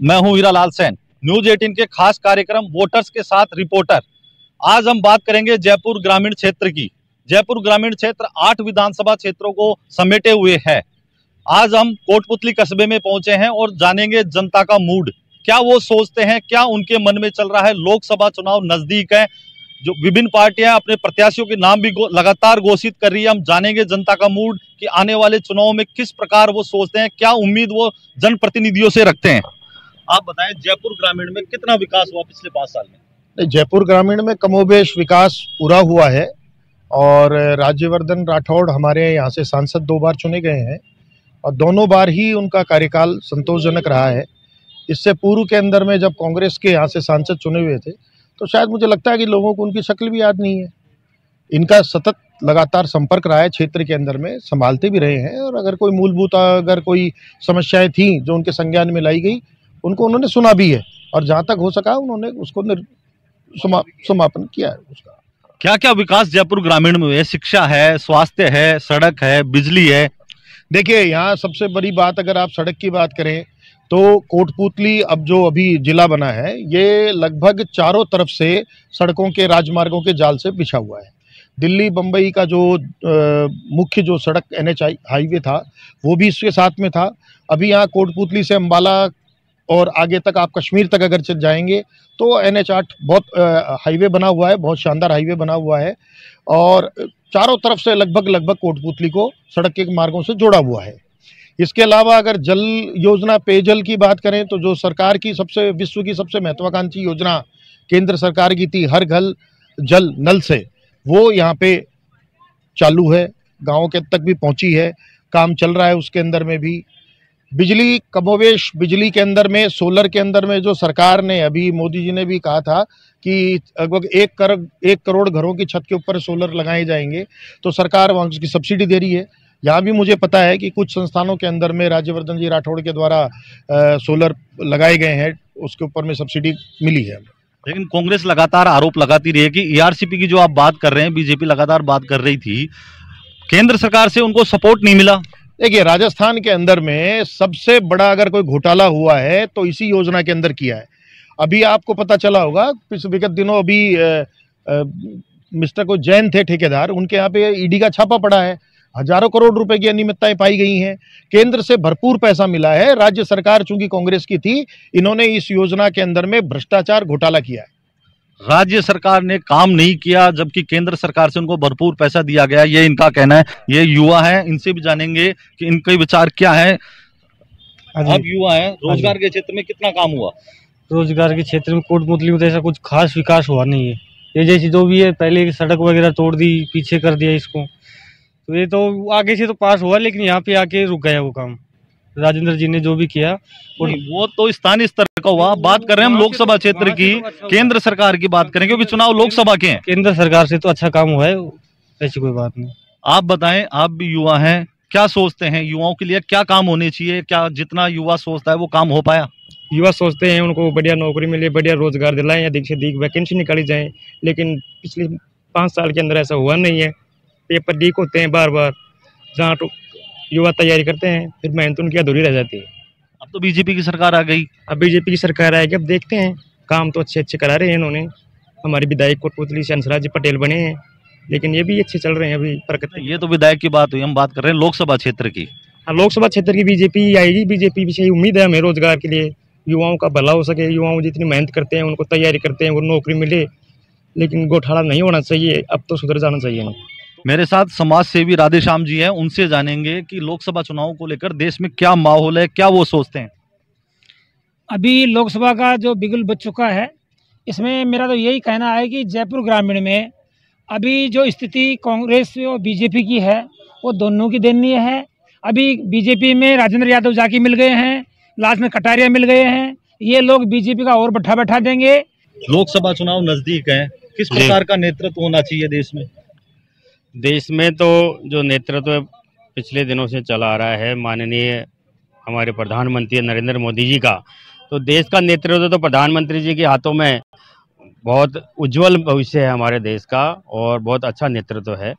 मैं हूं हीरालाल सेन, न्यूज 18 के खास कार्यक्रम वोटर्स के साथ रिपोर्टर। आज हम बात करेंगे जयपुर ग्रामीण क्षेत्र की। जयपुर ग्रामीण क्षेत्र 8 विधानसभा क्षेत्रों को समेटे हुए है। आज हम कोटपुतली कस्बे में पहुंचे हैं और जानेंगे जनता का मूड, क्या वो सोचते हैं, क्या उनके मन में चल रहा है। लोकसभा चुनाव नजदीक है, जो विभिन्न पार्टियां अपने प्रत्याशियों के नाम भी लगातार घोषित कर रही है। हम जानेंगे जनता का मूड कि आने वाले चुनाव में किस प्रकार वो सोचते हैं, क्या उम्मीद वो जनप्रतिनिधियों से रखते हैं। आप बताएं, जयपुर ग्रामीण में कितना विकास हुआ पिछले 5 साल में? जयपुर ग्रामीण में कमोबेश विकास पूरा हुआ है और राज्यवर्धन राठौड़ हमारे यहाँ से सांसद 2 बार चुने गए हैं और दोनों बार ही उनका कार्यकाल संतोषजनक रहा है। इससे पूर्व के अंदर में जब कांग्रेस के यहाँ से सांसद चुने हुए थे तो शायद मुझे लगता है कि लोगों को उनकी शक्ल भी याद नहीं है। इनका सतत लगातार संपर्क रहा है, क्षेत्र के अंदर में संभालते भी रहे हैं और अगर कोई मूलभूत अगर कोई समस्याएं थी जो उनके संज्ञान में लाई गई उनको उन्होंने सुना भी है और जहाँ तक हो सका उन्होंने उसको समापन किया है। उसका क्या क्या विकास जयपुर ग्रामीण में है? शिक्षा है, स्वास्थ्य है, सड़क है, बिजली है। देखिए, यहाँ सबसे बड़ी बात अगर आप सड़क की बात करें तो कोटपुतली अब जो अभी जिला बना है ये लगभग चारों तरफ से सड़कों के राजमार्गों के जाल से बिछा हुआ है। दिल्ली बम्बई का जो मुख्य जो सड़क NH हाईवे था वो भी इसके साथ में था। अभी यहाँ कोटपुतली से अम्बाला और आगे तक आप कश्मीर तक अगर चल जाएंगे तो NH 8 बहुत हाईवे बना हुआ है, बहुत शानदार हाईवे बना हुआ है और चारों तरफ से लगभग कोटपुतली को सड़क के मार्गों से जोड़ा हुआ है। इसके अलावा अगर जल योजना, पेयजल की बात करें तो जो सरकार की विश्व की सबसे महत्वाकांक्षी योजना केंद्र सरकार की थी, हर घर जल नल से, वो यहाँ पे चालू है, गाँव के तक भी पहुँची है, काम चल रहा है। उसके अंदर में भी बिजली, कमोवेश बिजली के अंदर में, सोलर के अंदर में जो सरकार ने, अभी मोदी जी ने भी कहा था कि लगभग 1 करोड़ घरों की छत के ऊपर सोलर लगाए जाएंगे, तो सरकार वहाँ उसकी सब्सिडी दे रही है। यहाँ भी मुझे पता है कि कुछ संस्थानों के अंदर में राज्यवर्धन जी राठौड़ के द्वारा सोलर लगाए गए हैं, उसके ऊपर में सब्सिडी मिली है। लेकिन कांग्रेस लगातार आरोप लगाती रही है कि ERCP की जो आप बात कर रहे हैं, बीजेपी लगातार बात कर रही थी, केंद्र सरकार से उनको सपोर्ट नहीं मिला। देखिए, राजस्थान के अंदर में सबसे बड़ा अगर कोई घोटाला हुआ है तो इसी योजना के अंदर किया है। अभी आपको पता चला होगा, विगत दिनों अभी मिस्टर को जैन थे ठेकेदार, उनके यहाँ पे ED का छापा पड़ा है, हजारों करोड़ रुपए की अनियमितताएं पाई गई हैं। केंद्र से भरपूर पैसा मिला है। राज्य सरकार चूंकि कांग्रेस की थी, इन्होंने इस योजना के अंदर में भ्रष्टाचार घोटाला किया है। राज्य सरकार ने काम नहीं किया जबकि केंद्र सरकार से उनको भरपूर पैसा दिया गया, ये इनका कहना है। ये युवा है, इनसे भी जानेंगे कि इनके विचार क्या है। आप युवा हैं, रोजगार के क्षेत्र में कितना काम हुआ? रोजगार के क्षेत्र में कोटपुतली में तो ऐसा कुछ खास विकास हुआ नहीं है। ये जैसी जो भी है, पहले सड़क वगैरह तोड़ दी, पीछे कर दिया इसको, तो ये तो आगे से तो पास हुआ लेकिन यहाँ पे आके रुक गया वो काम। राजेंद्र जी ने जो भी किया वो तो स्थानीय स्तर का हुआ। बात कर रहे हैं हम लोकसभा क्षेत्र की, केंद्र सरकार की बात करें क्योंकि चुनाव लोकसभा के हैं। केंद्र सरकार से तो अच्छा काम हुआ है, ऐसी कोई बात नहीं। आप बताएं, आप भी युवा हैं, क्या सोचते हैं युवाओं के लिए क्या काम होने चाहिए? क्या जितना युवा सोचता है वो काम हो पाया? युवा सोचते हैं उनको बढ़िया नौकरी मिले, बढ़िया रोजगार दिलाएं या अधिक से अधिक वैकेंसी निकाली जाए, लेकिन पिछले 5 साल के अंदर ऐसा हुआ नहीं है। पेपर लीक होते हैं बार बार, जहाँ युवा तैयारी करते हैं फिर मेहनत उनकी अधूरी रह जाती है। अब तो बीजेपी की सरकार आ गई, अब बीजेपी की सरकार आएगी, अब देखते हैं। काम तो अच्छे करा रहे हैं इन्होंने। हमारे विधायक कोटपुतली से हंसराज पटेल बने हैं, लेकिन ये भी अच्छे चल रहे हैं अभी प्रगति। ये तो विधायक की बात हुई, हम बात कर रहे हैं लोकसभा क्षेत्र की। हाँ, लोकसभा क्षेत्र की बीजेपी आएगी। बीजेपी से उम्मीद है हमें रोजगार के लिए, युवाओं का भला हो सके। युवाओं जितनी मेहनत करते हैं, उनको तैयारी करते हैं, वो नौकरी मिले, लेकिन घोटाला नहीं होना चाहिए। अब तो सुधर जाना चाहिए। मेरे साथ समाज सेवी राधेश्याम जी हैं, उनसे जानेंगे कि लोकसभा चुनाव को लेकर देश में क्या माहौल है, क्या वो सोचते हैं। अभी लोकसभा का जो बिगुल बज चुका है, इसमें मेरा तो यही कहना है कि जयपुर ग्रामीण में अभी जो स्थिति कांग्रेस और बीजेपी की है वो दोनों की दयनीय है। अभी बीजेपी में राजेंद्र यादव जाके मिल गए हैं, लास्ट में कटारिया मिल गए हैं। ये लोग बीजेपी का और बैठा देंगे। लोकसभा चुनाव नजदीक है, किस प्रकार का नेतृत्व होना चाहिए देश में? देश में तो जो नेतृत्व पिछले दिनों से चला आ रहा है माननीय हमारे प्रधानमंत्री नरेंद्र मोदी जी का, तो देश का नेतृत्व तो प्रधानमंत्री जी के हाथों में बहुत उज्जवल भविष्य है हमारे देश का और बहुत अच्छा नेतृत्व है।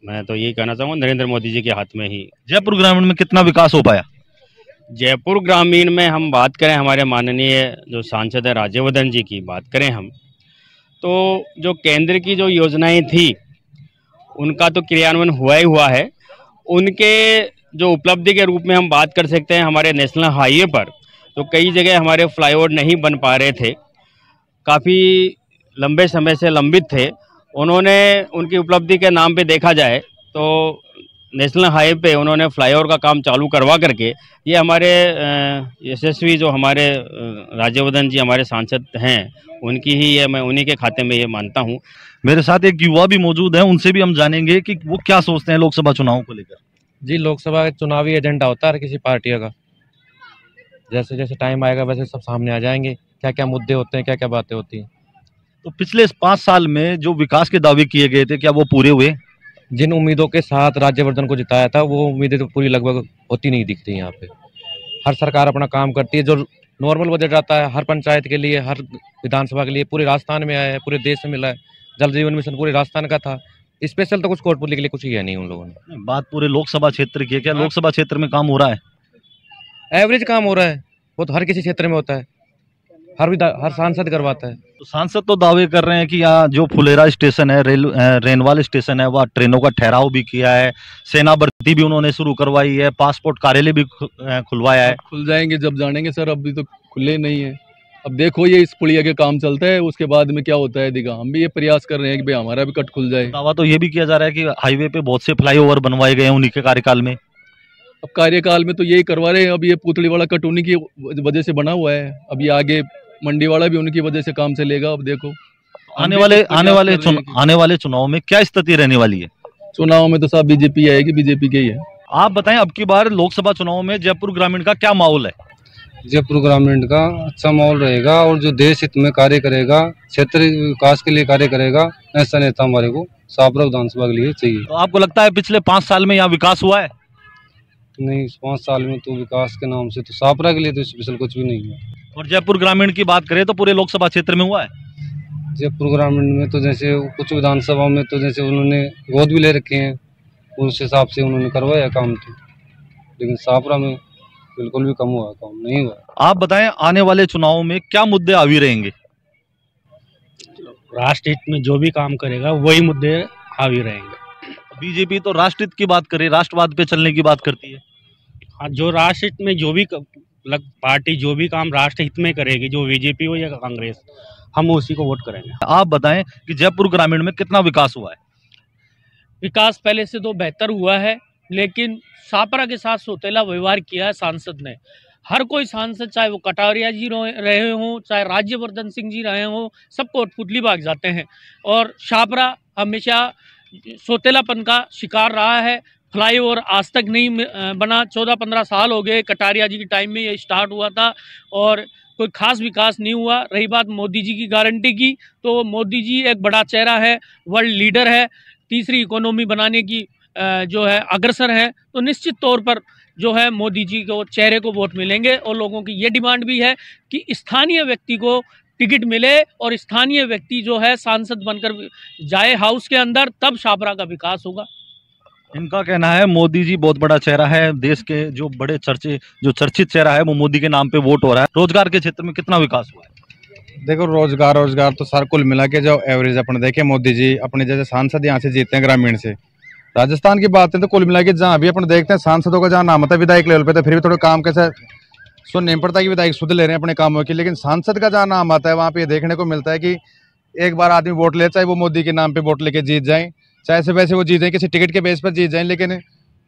मैं तो यही कहना चाहूँगा, नरेंद्र मोदी जी के हाथ में ही। जयपुर ग्रामीण में कितना विकास हो पाया? जयपुर ग्रामीण में हम बात करें, हमारे माननीय जो सांसद है राज्यवर्धन जी की बात करें हम, तो जो केंद्र की जो योजनाएं थी उनका तो क्रियान्वयन हुआ ही हुआ है। उनके जो उपलब्धि के रूप में हम बात कर सकते हैं, हमारे नेशनल हाईवे पर तो कई जगह हमारे फ्लाईओवर नहीं बन पा रहे थे, काफ़ी लंबे समय से लंबित थे। उन्होंने उनकी उपलब्धि के नाम पे देखा जाए तो नेशनल हाईवे पे उन्होंने फ्लाईओवर का काम चालू करवा करके ये हमारे यशस्वी जो हमारे राज्यवर्धन जी हमारे सांसद हैं उनकी ही है, मैं उन्हीं के खाते में ये मानता हूँ। मेरे साथ एक युवा भी मौजूद है, उनसे भी हम जानेंगे कि वो क्या सोचते हैं लोकसभा चुनाव को लेकर। जी, लोकसभा का चुनावी एजेंडा होता है हर किसी पार्टी का। जैसे जैसे टाइम आएगा वैसे सब सामने आ जाएंगे, क्या क्या मुद्दे होते हैं, क्या क्या बातें होती हैं। तो पिछले 5 साल में जो विकास के दावे किए गए थे, क्या वो पूरे हुए? जिन उम्मीदों के साथ राज्यवर्धन को जिताया था वो उम्मीदें तो पूरी लगभग होती नहीं दिखती यहाँ पे। हर सरकार अपना काम करती है, जो नॉर्मल बजट आता है हर पंचायत के लिए, हर विधानसभा के लिए, पूरे राजस्थान में आया है, पूरे देश में मिला है। जल जीवन मिशन पूरे राजस्थान का था, स्पेशल तो कुछ कोटपुतली के लिए कुछ किया नहीं उन लोगों ने। बात पूरे लोकसभा क्षेत्र की है, क्या लोकसभा क्षेत्र में काम हो रहा है? एवरेज काम हो रहा है, वो तो हर किसी क्षेत्र में होता है, हर सांसद करवाता है। तो सांसद तो दावे कर रहे हैं कि यहाँ जो फुलेरा स्टेशन है, रेनवाल स्टेशन है, वहाँ ट्रेनों का ठहराव भी किया है, सेना भर्ती भी उन्होंने शुरू करवाई है, पासपोर्ट कार्यालय भी खुलवाया है। खुल जाएंगे जब जानेंगे सर, अभी तो खुले नहीं है। अब देखो ये इस पुलिया के काम चलता है, उसके बाद में क्या होता है दिखा। हम भी ये प्रयास कर रहे हैं कि भाई हमारा भी कट खुल जाए। दावा तो ये भी किया जा रहा है कि हाईवे पे बहुत से फ्लाईओवर बनवाए गए हैं उन्हीं के कार्यकाल में। अब कार्यकाल में तो यही करवा रहे हैं। अब ये पुतली वाला कट उन्हीं की वजह से बना हुआ है, अब ये आगे मंडी वाला भी उनकी वजह से काम चलेगा। अब देखो आने वाले चुनाव में क्या स्थिति रहने वाली है? चुनाव में तो सब बीजेपी आएगी, बीजेपी के ही है। आप बताएं, अब की बार लोकसभा चुनाव में जयपुर ग्रामीण का क्या माहौल है? जयपुर ग्रामीण का अच्छा माहौल रहेगा और जो देश हित में कार्य करेगा, क्षेत्र विकास के लिए कार्य करेगा, ऐसा नेता हमारे को सापरा विधानसभा के लिए चाहिए। तो आपको लगता है पिछले 5 साल में यहाँ विकास हुआ है? नहीं, 5 साल में तो विकास के नाम से तो सापरा के लिए तो स्पेशल कुछ भी नहीं है। और जयपुर ग्रामीण की बात करें तो पूरे लोकसभा क्षेत्र में हुआ है? जयपुर ग्रामीण में तो जैसे कुछ विधानसभा में तो जैसे उन्होंने गोद भी ले रखे हैं, उस हिसाब से उन्होंने करवाया काम तो, लेकिन सापरा में बिल्कुल भी कम हुआ, काम नहीं हुआ। आप बताएं, आने वाले चुनाव में क्या मुद्दे हावी रहेंगे? राष्ट्र हित में जो भी काम करेगा वही मुद्दे हावी रहेंगे। बीजेपी तो राष्ट्र हित की बात करे, राष्ट्रवाद पे चलने की बात करती है। हाँ, जो राष्ट्र हित में जो भी पार्टी जो भी काम राष्ट्र हित में करेगी, जो बीजेपी हो या कांग्रेस, हम उसी को वोट करेंगे। आप बताएं कि जयपुर ग्रामीण में कितना विकास हुआ है? विकास पहले से तो बेहतर हुआ है, लेकिन सापरा के साथ सौतेला व्यवहार किया है सांसद ने। हर कोई सांसद, चाहे वो कटारिया जी रहे हों, चाहे राज्यवर्धन सिंह जी रहे हों, सब कोटपुतली भाग जाते हैं। और सापरा हमेशा सौतेलापन का शिकार रहा है। फ्लाईओवर आज तक नहीं बना, 14-15 साल हो गए, कटारिया जी के टाइम में ये स्टार्ट हुआ था और कोई खास विकास नहीं हुआ। रही बात मोदी जी की गारंटी की, तो मोदी जी एक बड़ा चेहरा है, वर्ल्ड लीडर है, तीसरी इकोनॉमी बनाने की जो है अग्रसर है, तो निश्चित तौर पर जो है मोदी जी को चेहरे को वोट मिलेंगे। और लोगों की ये डिमांड भी है कि स्थानीय व्यक्ति को टिकट मिले और स्थानीय व्यक्ति जो है सांसद बनकर जाए हाउस के अंदर, तब सापरा का विकास होगा। इनका कहना है मोदी जी बहुत बड़ा चेहरा है, देश के जो बड़े चर्चित चेहरा है वो मोदी के नाम पे वोट हो रहा है। रोजगार के क्षेत्र में कितना विकास हुआ है? देखो, रोजगार तो सर कुल मिला के जो एवरेज अपने देखे, मोदी जी अपने जैसे सांसद यहाँ से जीते हैं ग्रामीण से। राजस्थान की बात है तो कुल मिला के जहाँ भी अपन देखते हैं सांसदों का जहाँ नाम आता है विधायक लेवल पे, तो फिर भी थोड़ा काम कैसे सुन नहीं पड़ता कि विधायक शुद्ध ले रहे हैं अपने कामों की, लेकिन सांसद का जहाँ नाम आता है वहाँ पे देखने को मिलता है कि एक बार आदमी वोट ले, चाहे वो मोदी के नाम पे वोट लेके जीत जाए, चाहे से वैसे वो जीत जाए, किसी टिकट के बेस पर जीत जाए, लेकिन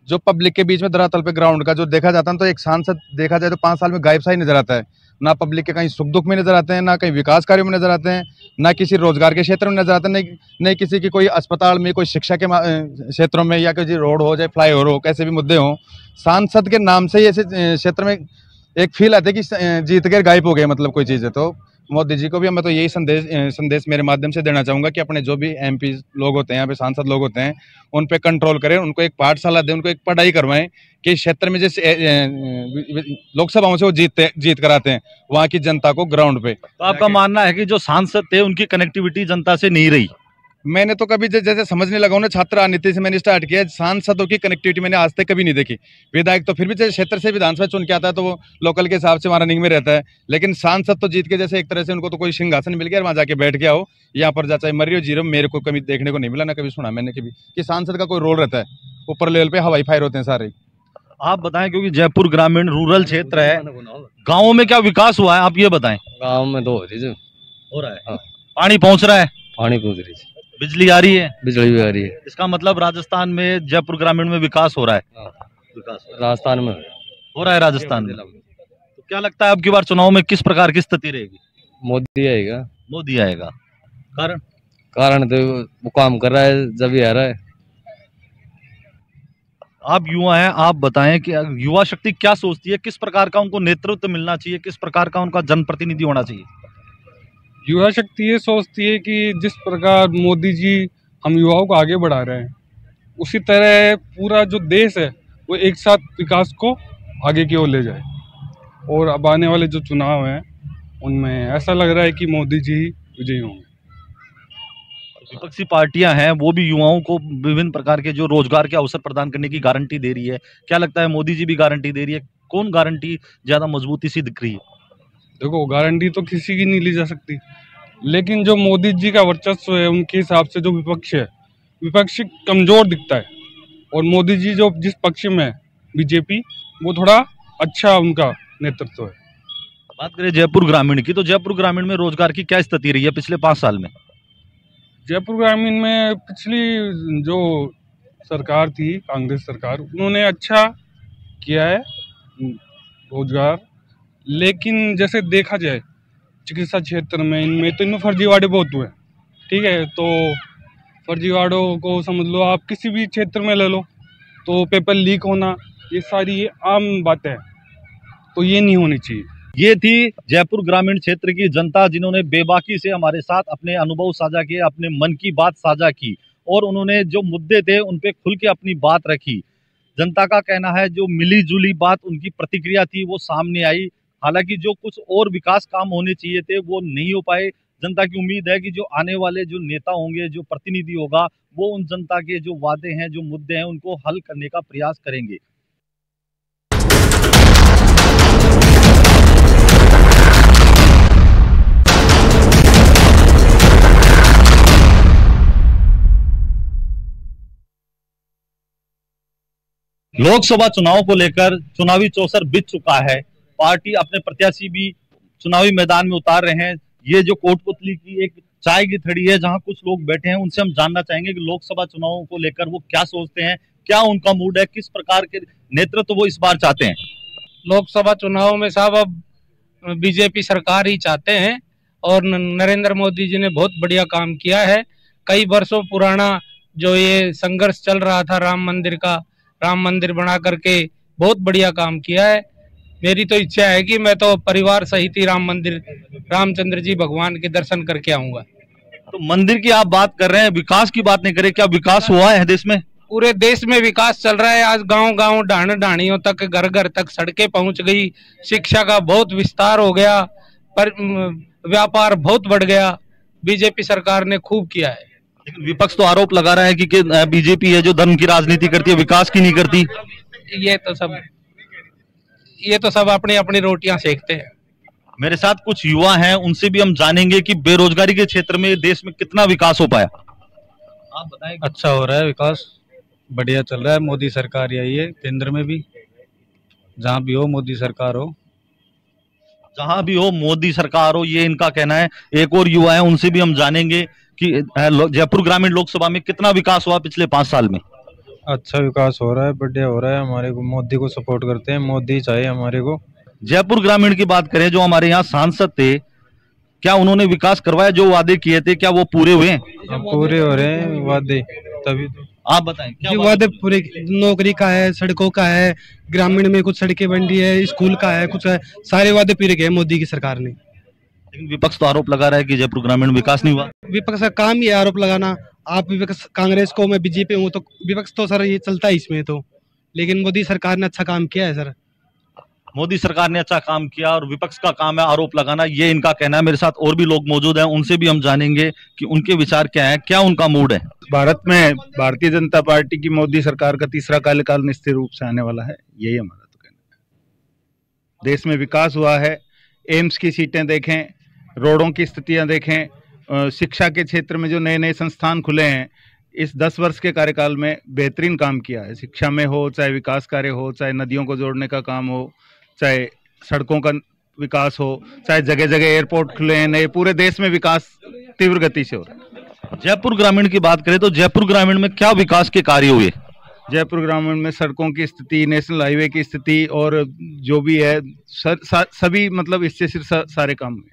जो पब्लिक के बीच में धरातल पे ग्राउंड का जो देखा जाता है, तो एक सांसद देखा जाए तो 5 साल में गायब सा ही नजर आता है। ना पब्लिक के कहीं सुख दुख में नजर आते हैं, ना कहीं विकास कार्यों में नजर आते हैं, ना किसी रोजगार के क्षेत्र में नजर आते हैं, नहीं किसी की कोई अस्पताल में, कोई शिक्षा के क्षेत्रों में, या कोई रोड हो, चाहे फ्लाईओवर हो, कैसे भी मुद्दे हों, सांसद के नाम से ही ऐसे क्षेत्र में एक फील आते कि जीत कर गायब हो गए, मतलब कोई चीज़ है। तो मोदी जी को भी मैं तो यही संदेश मेरे माध्यम से देना चाहूँगा कि अपने जो भी MP लोग होते हैं, यहाँ पे सांसद लोग होते हैं, उन पे कंट्रोल करें, उनको एक पाठशाला दें, उनको एक पढ़ाई करवाएं कि क्षेत्र में जैसे लोकसभाओं से वो जीत कराते हैं वहाँ की जनता को ग्राउंड पे। तो आपका मानना है कि जो सांसद थे उनकी कनेक्टिविटी जनता से नहीं रही? मैंने तो कभी जैसे समझने लगा हूं ना, छात्र नीति से मैंने स्टार्ट किया, सांसदों की कनेक्टिविटी मैंने आज तक कभी नहीं देखी। विधायक तो फिर भी जैसे क्षेत्र से विधानसभा चुन के आता है तो वो लोकल के हिसाब से वहाँ रनिंग में रहता है, लेकिन सांसद तो जीत के जैसे एक तरह से उनको तो कोई सिंहासन मिल गया, वहाँ जाके बैठ गया हो, यहाँ पर जा चाहे मरी हो जीरो, मेरे को कभी देखने को नहीं मिला, ना कभी सुना मैंने कभी कि सांसद का कोई रोल रहता है। ऊपर लेवल पे हवाई फायर होते हैं सारे। आप बताएं, क्योंकि जयपुर ग्रामीण रूरल क्षेत्र है, गाँव में क्या विकास हुआ है आप ये बताएं। गाँव में तो हो रहा है, पानी पहुँच रहा है, पानी पहुँच रही है, बिजली आ रही है, बिजली भी आ रही है। इसका मतलब राजस्थान में जयपुर ग्रामीण में विकास हो रहा है। विकास राजस्थान में हो रहा है, राजस्थान में। तो क्या लगता है अब की बार चुनाव में किस प्रकार की स्थिति रहेगी? मोदी आएगा। मोदी आएगा। कारण तो वो काम कर रहा है, जब ही आ रहा है। आप युवा हैं, आप बताएं कि युवा शक्ति क्या सोचती है, किस प्रकार का उनको नेतृत्व मिलना चाहिए, किस प्रकार का उनका जनप्रतिनिधि होना चाहिए? युवा शक्ति ये सोचती है कि जिस प्रकार मोदी जी हम युवाओं को आगे बढ़ा रहे हैं, उसी तरह पूरा जो देश है वो एक साथ विकास को आगे की ओर ले जाए। और अब आने वाले जो चुनाव हैं उनमें ऐसा लग रहा है कि मोदी जी विजयी होंगे। विपक्षी पार्टियां हैं वो भी युवाओं को विभिन्न प्रकार के जो रोजगार के अवसर प्रदान करने की गारंटी दे रही है, क्या लगता है मोदी जी भी गारंटी दे रही है? कौन गारंटी ज्यादा मजबूती से दिख रही है? देखो, गारंटी तो किसी की नहीं ली जा सकती, लेकिन जो मोदी जी का वर्चस्व है उनके हिसाब से जो विपक्ष है, विपक्ष कमजोर दिखता है, और मोदी जी जो जिस पक्ष में है बीजेपी, वो थोड़ा अच्छा उनका नेतृत्व है। बात करें जयपुर ग्रामीण की, तो जयपुर ग्रामीण में रोजगार की क्या स्थिति रही है पिछले 5 साल में? जयपुर ग्रामीण में पिछली जो सरकार थी, कांग्रेस सरकार, उन्होंने अच्छा किया है रोजगार, लेकिन जैसे देखा जाए चिकित्सा क्षेत्र में इनमें फर्जीवाड़े बहुत हुए। ठीक है, तो फर्जीवाड़ों को समझ लो आप, किसी भी क्षेत्र में ले लो, तो पेपर लीक होना, ये सारी आम बातें हैं, तो ये नहीं होनी चाहिए। ये थी जयपुर ग्रामीण क्षेत्र की जनता, जिन्होंने बेबाकी से हमारे साथ अपने अनुभव साझा किए, अपने मन की बात साझा की, और उन्होंने जो मुद्दे थे उन पे खुल के अपनी बात रखी। जनता का कहना है जो मिली जुली बात उनकी प्रतिक्रिया थी वो सामने आई। हालांकि जो कुछ और विकास काम होने चाहिए थे वो नहीं हो पाए। जनता की उम्मीद है कि जो आने वाले जो नेता होंगे, जो प्रतिनिधि होगा, वो उन जनता के जो वादे हैं, जो मुद्दे हैं, उनको हल करने का प्रयास करेंगे। लोकसभा चुनाव को लेकर चुनावी चौसर बीत चुका है। पार्टी अपने प्रत्याशी भी चुनावी मैदान में उतार रहे हैं। ये जो कोटपुतली की एक चाय की थड़ी है जहां कुछ लोग बैठे हैं, उनसे हम जानना चाहेंगे कि लोकसभा चुनावों को लेकर वो क्या सोचते हैं, क्या उनका मूड है, किस प्रकार के नेतृत्व वो इस बार चाहते हैं। लोकसभा चुनाव में साहब अब बीजेपी सरकार ही चाहते हैं, और नरेंद्र मोदी जी ने बहुत बढ़िया काम किया है। कई वर्षों पुराना जो ये संघर्ष चल रहा था राम मंदिर का, राम मंदिर बना करके बहुत बढ़िया काम किया है। मेरी तो इच्छा है कि मैं तो परिवार सहित ही राम मंदिर, रामचंद्र जी भगवान के दर्शन करके आऊंगा। तो मंदिर की आप बात कर रहे हैं, विकास की बात नहीं करें, क्या विकास हुआ है देश में? पूरे देश में विकास चल रहा है। आज गांव-गांव, ढाणियों तक, घर-घर तक सड़कें पहुंच गई, शिक्षा का बहुत विस्तार हो गया, पर व्यापार बहुत बढ़ गया। बीजेपी सरकार ने खूब किया है। लेकिन विपक्ष तो आरोप लगा रहा है कि बीजेपी है जो धर्म की राजनीति करती है, विकास की नहीं करती। ये तो सब अपनी अपनी रोटियां सेकते हैं। मेरे साथ कुछ युवा हैं, उनसे भी हम जानेंगे कि बेरोजगारी के क्षेत्र में देश में कितना विकास हो पाया। आप बताएं। अच्छा हो रहा है, विकास बढ़िया चल रहा है। मोदी सरकार आई है, केंद्र में भी, जहां भी हो मोदी सरकार हो, जहां भी हो मोदी सरकार हो, ये इनका कहना है। एक और युवा है, उनसे भी हम जानेंगे कि जयपुर ग्रामीण लोकसभा में कितना विकास हुआ पिछले 5 साल में। अच्छा विकास हो रहा है, बढ़िया हो रहा है। हमारे को मोदी को सपोर्ट करते हैं, मोदी चाहिए हमारे को। जयपुर ग्रामीण की बात करें, जो हमारे यहाँ सांसद थे, क्या उन्होंने विकास करवाया? जो वादे किए थे क्या वो पूरे हुए? पूरे हो रहे हैं वादे, तभी तो। आप बताएं क्या वादे पूरे? नौकरी का है, सड़कों का है, ग्रामीण में कुछ सड़कें बन रही है, स्कूल का है, कुछ है, सारे वादे पूरे किए मोदी की सरकार ने। लेकिन विपक्ष तो आरोप लगा रहा है कि जयपुर ग्रामीण विकास नहीं हुआ। विपक्ष का काम ही है आरोप लगाना। आप विपक्ष कांग्रेस को, मैं बीजेपी हूँ, तो विपक्ष तो सर ये चलता है इसमें तो। लेकिन मोदी सरकार ने अच्छा काम किया है सर। मोदी सरकार ने अच्छा काम किया और विपक्ष का काम है आरोप लगाना, ये इनका कहना है। मेरे साथ और भी लोग मौजूद हैं, उनसे भी हम जानेंगे कि उनके विचार क्या है, क्या उनका मूड है। भारत में भारतीय जनता पार्टी की मोदी सरकार का तीसरा कार्यकाल निश्चित रूप से आने वाला है, यही हमारा तो कहना है। देश में विकास हुआ है, एम्स की सीटें देखें, रोडों की स्थितियां देखें, शिक्षा के क्षेत्र में जो नए नए संस्थान खुले हैं, इस 10 वर्ष के कार्यकाल में बेहतरीन काम किया है। शिक्षा में हो, चाहे विकास कार्य हो, चाहे नदियों को जोड़ने का काम हो, चाहे सड़कों का विकास हो, चाहे जगह जगह एयरपोर्ट खुले हैं नए, पूरे देश में विकास तीव्र गति से हो रहा है। जयपुर ग्रामीण की बात करें तो जयपुर ग्रामीण में क्या विकास के कार्य हुए? जयपुर ग्रामीण में सड़कों की स्थिति, नेशनल हाईवे की स्थिति और जो भी है सभी मतलब इससे सिर्फ सारे काम हुए।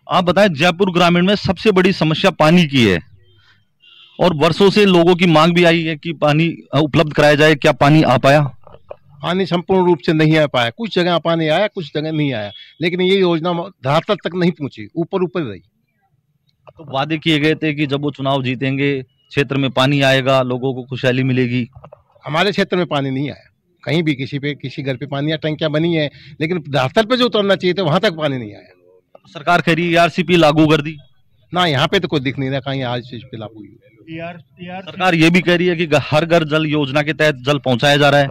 आप बताएं, जयपुर ग्रामीण में सबसे बड़ी समस्या पानी की है और वर्षों से लोगों की मांग भी आई है कि पानी उपलब्ध कराया जाए, क्या पानी आ पाया? पानी संपूर्ण रूप से नहीं आ पाया, कुछ जगह पानी आया, कुछ जगह नहीं आया, लेकिन ये योजना धरातल तक नहीं पहुंची, ऊपर ऊपर रही। तो वादे किए गए थे कि जब वो चुनाव जीतेंगे क्षेत्र में पानी आएगा, लोगों को खुशहाली मिलेगी। हमारे क्षेत्र में पानी नहीं आया, कहीं भी किसी घर पे पानी या टंकियां बनी है, लेकिन धरातल पे जो उतरना चाहिए था वहां तक पानी नहीं आया। सरकार कह रही है ERCP लागू कर दी ना, यहाँ पे तो कोई दिख नहीं रहा कहीं RCP लागू हुई। सरकार ये भी कह रही है कि हर घर जल योजना के तहत जल पहुंचाया जा रहा है।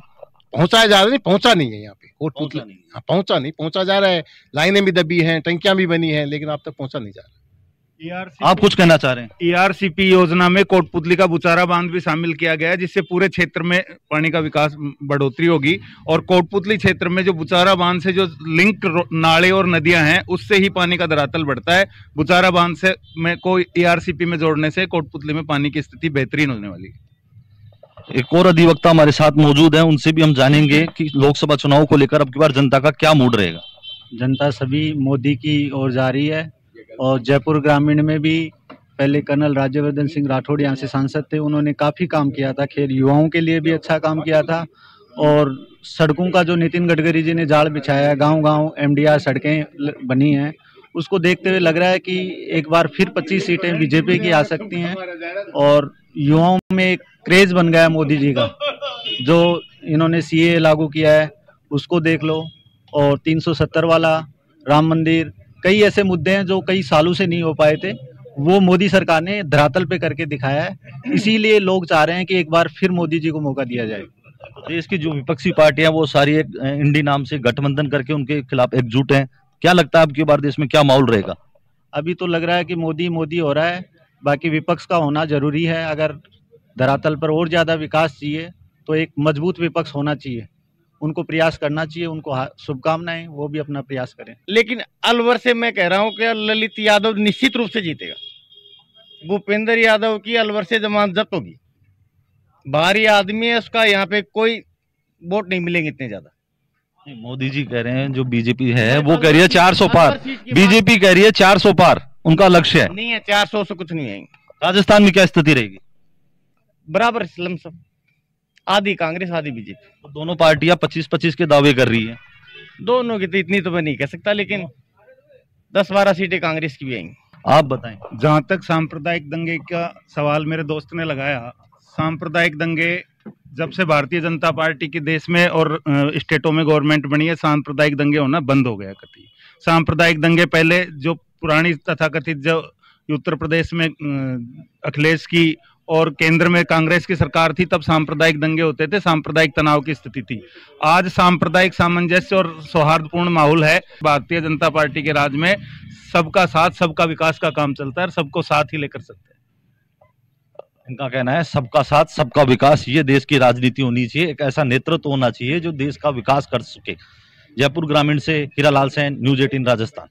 पहुंचा जा रहा नहीं, पहुंचा नहीं है यहाँ पे, पहुंचा जा रहा है, लाइनें भी दबी हैं, टंकियां भी बनी हैं, लेकिन आप तक पहुंचा नहीं जा रहा। आप कुछ कहना चाह रहे हैं? ERCP योजना में कोटपुतली का बुचारा बांध भी शामिल किया गया है, जिससे पूरे क्षेत्र में पानी का विकास बढ़ोतरी होगी और कोटपुतली क्षेत्र में जो बुचारा बांध से जो लिंक नाले और नदियां हैं उससे ही पानी का धरातल बढ़ता है। बुचारा बांध से में को ERCP में जोड़ने से कोटपुतली में पानी की स्थिति बेहतरीन होने वाली है। एक और अधिवक्ता हमारे साथ मौजूद है, उनसे भी हम जानेंगे कि लोकसभा चुनाव को लेकर अब की बार जनता का क्या मूड रहेगा। जनता सभी मोदी की ओर जा रही है और जयपुर ग्रामीण में भी पहले कर्नल राज्यवर्धन सिंह राठौड़ यहाँ से सांसद थे, उन्होंने काफ़ी काम किया था, खैर युवाओं के लिए भी अच्छा काम किया था। और सड़कों का जो नितिन गडकरी जी ने जाल बिछाया, गांव-गांव MDR सड़कें बनी हैं, उसको देखते हुए लग रहा है कि एक बार फिर 25 सीटें BJP की आ सकती हैं और युवाओं में एक क्रेज बन गया है मोदी जी का। जो इन्होंने CA लागू किया है उसको देख लो, और 370 वाला, राम मंदिर, कई ऐसे मुद्दे हैं जो कई सालों से नहीं हो पाए थे, वो मोदी सरकार ने धरातल पे करके दिखाया है। इसीलिए लोग चाह रहे हैं कि एक बार फिर मोदी जी को मौका दिया जाए। देश की जो विपक्षी पार्टियां वो सारी एक इंडी नाम से गठबंधन करके उनके खिलाफ एकजुट हैं, क्या लगता है अब की बार देश में क्या माहौल रहेगा? अभी तो लग रहा है कि मोदी मोदी हो रहा है, बाकी विपक्ष का होना जरूरी है। अगर धरातल पर और ज्यादा विकास चाहिए तो एक मजबूत विपक्ष होना चाहिए, उनको प्रयास करना चाहिए, उनको शुभकामनाएं, वो भी अपना प्रयास करें। लेकिन अलवर से मैं कह रहा हूं कि ललित यादव निश्चित रूप से जीतेगा। भूपेंद्र यादव की अलवर से जमानत जब्त होगी, बाहरी आदमी है उसका, यहाँ पे कोई वोट नहीं मिलेंगे इतने ज्यादा। मोदी जी कह रहे हैं, जो BJP है वो कह रही है 400 पार, BJP कह रही है 400 पार उनका लक्ष्य है। नहीं है, 400 से कुछ नहीं आएंगे। राजस्थान में क्या स्थिति रहेगी? बराबर लमसम, आधी कांग्रेस आधी BJP। तो दोनों पार्टियां 25-25 के दावे कर रही हैं। दोनों की तो इतनी तो मैं नहीं कह सकता, लेकिन 10-12 सीटें कांग्रेस की भी आएंगी। आप बताएं। जहां तक सांप्रदायिक दंगे का सवाल मेरे दोस्त ने लगाया, सांप्रदायिक दंगे जब से भारतीय जनता पार्टी की देश में और स्टेटों में गवर्नमेंट बनी है, सांप्रदायिक दंगे होना बंद हो गया कतई। सांप्रदायिक दंगे पहले जो पुरानी तथाकथित जो उत्तर प्रदेश में अखिलेश की और केंद्र में कांग्रेस की सरकार थी, तब सांप्रदायिक दंगे होते थे, सांप्रदायिक तनाव की स्थिति थी। आज सांप्रदायिक सामंजस्य और सौहार्दपूर्ण माहौल है। भारतीय जनता पार्टी के राज में सबका साथ सबका विकास का काम चलता है और सबको साथ ही लेकर सकते हैं। इनका कहना है सबका साथ सबका विकास, ये देश की राजनीति होनी चाहिए, एक ऐसा नेतृत्व होना चाहिए जो देश का विकास कर सके। जयपुर ग्रामीण से हीरालाल सेन, न्यूज़ 18 राजस्थान।